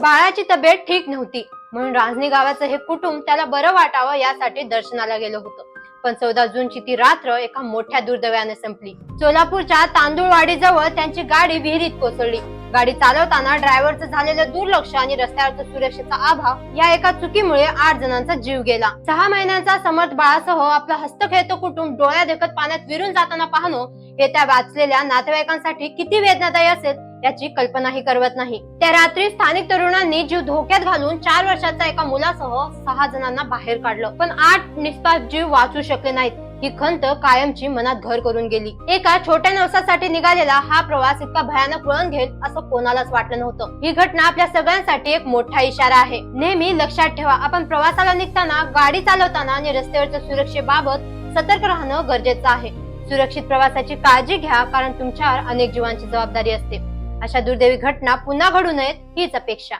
बाळाची तब्येत ठीक नव्हती म्हणून रांजणी गावाचं हे कुटुंब त्याला बरं वाटावं यासाठी दर्शनाला गेलं होतं. पण 14 जूनची ती रात्र एका मोठ्या दुर्दैवाने संपली. सोलापूरच्या तांदूळवाडी जवळ त्यांची गाडी विहिरीत कोसळली. गाडी चालवताना ड्रायव्हरचं झालेलं दुर्लक्ष आणि रस्त्यावरचा सुरक्षेचा अभाव या एका चुकीमुळे 8 जणांचा जीव गेला. 6 महिन्यांचा समर्थ बाळासह आपलं हस्तखेळतं कुटुंब डोळ्या देखत पाण्यात विरून जाताना पाहणं हे त्या वाचलेल्या नातेवाईकांसाठी किती वेदनादायी असेल याची कल्पनाही करवत नाही. त्या रात्री स्थानिक तरुणांनी जीव धोक्यात घालून 4 वर्षाचा एका मुलासह 6 जणांना बाहेर काढलं. पण 8 निस्पाप जीव वाचू शकले नाहीत. ही खंत कायमची मनात घर करून गेली. एका छोट्या नवसासाठी निघालेला हा प्रवास इतका भयानक वळण घेईल असं कोणालाच वाटलं नव्हतं. ही घटना आपल्या सगळ्यांसाठी एक मोठा इशारा आहे. नेहमी लक्षात ठेवा, आपण प्रवासाला निघताना, गाडी चालवताना आणि रस्त्यावरच्या सुरक्षेबाबत सतर्क राहणं गरजेचं आहे. सुरक्षित प्रवासाची काळजी घ्या, कारण तुमच्यावर अनेक जीवांची जबाबदारी असते. अशा दुर्दैवी घटना पुन्हा घडू नयेत हीच अपेक्षा.